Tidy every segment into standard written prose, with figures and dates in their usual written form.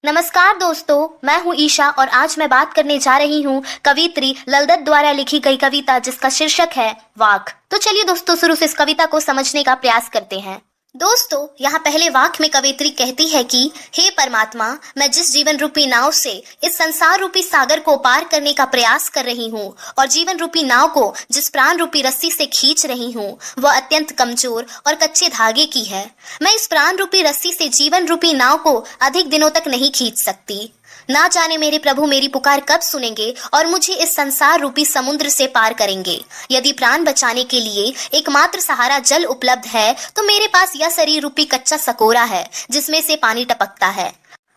नमस्कार दोस्तों, मैं हूं ईशा और आज मैं बात करने जा रही हूं कवियत्री ललदत द्वारा लिखी गई कविता जिसका शीर्षक है वाक। तो चलिए दोस्तों शुरू से इस कविता को समझने का प्रयास करते हैं। दोस्तों, यहाँ पहले वाक्य में कवियत्री कहती है कि हे परमात्मा, मैं जिस जीवन रूपी नाव से इस संसार रूपी सागर को पार करने का प्रयास कर रही हूँ और जीवन रूपी नाव को जिस प्राण रूपी रस्सी से खींच रही हूँ वह अत्यंत कमजोर और कच्चे धागे की है। मैं इस प्राण रूपी रस्सी से जीवन रूपी नाव को अधिक दिनों तक नहीं खींच सकती। ना जाने मेरे प्रभु मेरी पुकार कब सुनेंगे और मुझे इस संसार रूपी समुद्र से पार करेंगे। यदि प्राण बचाने के लिए एकमात्र सहारा जल उपलब्ध है तो मेरे पास यह शरीर रूपी कच्चा सकोरा है जिसमें से पानी टपकता है।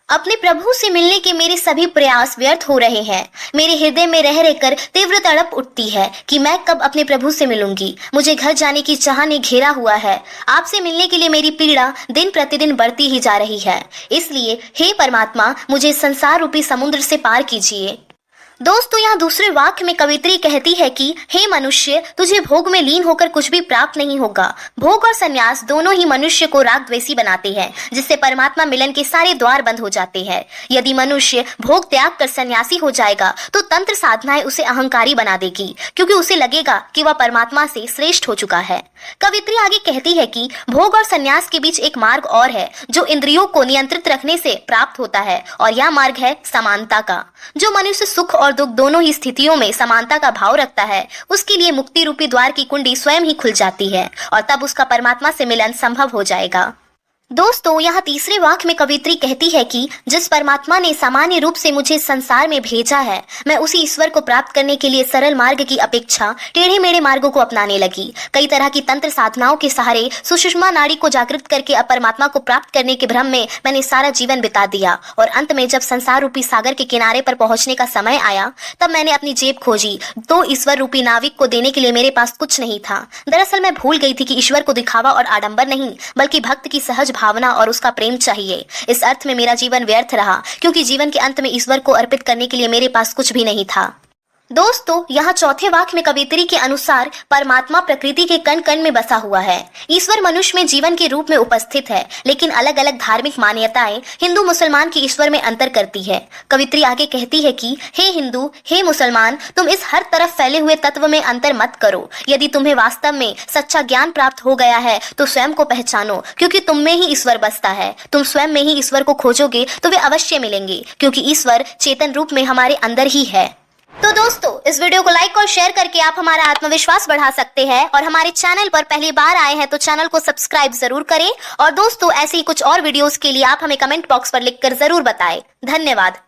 अपने प्रभु से मिलने के मेरे सभी प्रयास व्यर्थ हो रहे हैं। मेरे हृदय में रह रहकर तीव्र तड़प उठती है कि मैं कब अपने प्रभु से मिलूंगी। मुझे घर जाने की चाह ने घेरा हुआ है। आपसे मिलने के लिए मेरी पीड़ा दिन प्रतिदिन बढ़ती ही जा रही है। इसलिए हे परमात्मा, मुझे संसार रूपी समुद्र से पार कीजिए। दोस्तों, यहाँ दूसरे वाक्य में कवियत्री कहती है कि हे मनुष्य, तुझे भोग में लीन होकर कुछ भी प्राप्त नहीं होगा। भोग और संन्यास दोनों ही मनुष्य को राग द्वेषी बनाते हैं, जिससे परमात्मा मिलन के सारे द्वार बंद हो जाते हैं। यदि मनुष्य भोग त्याग कर सन्यासी हो जाएगा तो तंत्र साधनाएं उसे अहंकारी बना देगी, क्योंकि उसे लगेगा कि वह परमात्मा से श्रेष्ठ हो चुका है। कवियत्री आगे कहती है कि भोग और संन्यास के बीच एक मार्ग और है जो इंद्रियों को नियंत्रित रखने से प्राप्त होता है, और यह मार्ग है समानता का। जो मनुष्य सुख और दुख दोनों ही स्थितियों में समानता का भाव रखता है, उसके लिए मुक्ति रूपी द्वार की कुंडी स्वयं ही खुल जाती है और तब उसका परमात्मा से मिलन संभव हो जाएगा। दोस्तों, यहाँ तीसरे वाक्य में कवियत्री कहती है कि जिस परमात्मा ने सामान्य रूप से मुझे संसार में भेजा है, मैं उसी ईश्वर को प्राप्त करने के लिए सरल मार्ग की अपेक्षा टेढ़े मेढ़े मार्गों को अपनाने लगी। कई तरह की तंत्र साधनाओं के सहारे सुषुम्ना नाड़ी को जागृत करके परमात्मा को प्राप्त करने के भ्रम में मैंने सारा जीवन बिता दिया, और अंत में जब संसार रूपी सागर के किनारे पर पहुंचने का समय आया तब मैंने अपनी जेब खोजी तो ईश्वर रूपी नाविक को देने के लिए मेरे पास कुछ नहीं था। दरअसल मैं भूल गई थी कि ईश्वर को दिखावा और आडंबर नहीं बल्कि भक्त की सहज भावना और उसका प्रेम चाहिए। इस अर्थ में मेरा जीवन व्यर्थ रहा, क्योंकि जीवन के अंत में ईश्वर को अर्पित करने के लिए मेरे पास कुछ भी नहीं था। दोस्तों, यहाँ चौथे वाक्य में कवियत्री के अनुसार परमात्मा प्रकृति के कण कण में बसा हुआ है। ईश्वर मनुष्य में जीवन के रूप में उपस्थित है, लेकिन अलग अलग धार्मिक मान्यताएं हिंदू मुसलमान की ईश्वर में अंतर करती है। कवियत्री आगे कहती है कि हे हिंदू, हे मुसलमान, तुम इस हर तरफ फैले हुए तत्व में अंतर मत करो। यदि तुम्हें वास्तव में सच्चा ज्ञान प्राप्त हो गया है तो स्वयं को पहचानो, क्योंकि तुम में ही ईश्वर बसता है। तुम स्वयं में ही ईश्वर को खोजोगे तो वे अवश्य मिलेंगे, क्योंकि ईश्वर चेतन रूप में हमारे अंदर ही है। तो दोस्तों, इस वीडियो को लाइक और शेयर करके आप हमारा आत्मविश्वास बढ़ा सकते हैं, और हमारे चैनल पर पहली बार आए हैं तो चैनल को सब्सक्राइब जरूर करें। और दोस्तों, ऐसी कुछ और वीडियोस के लिए आप हमें कमेंट बॉक्स पर लिखकर जरूर बताएं। धन्यवाद।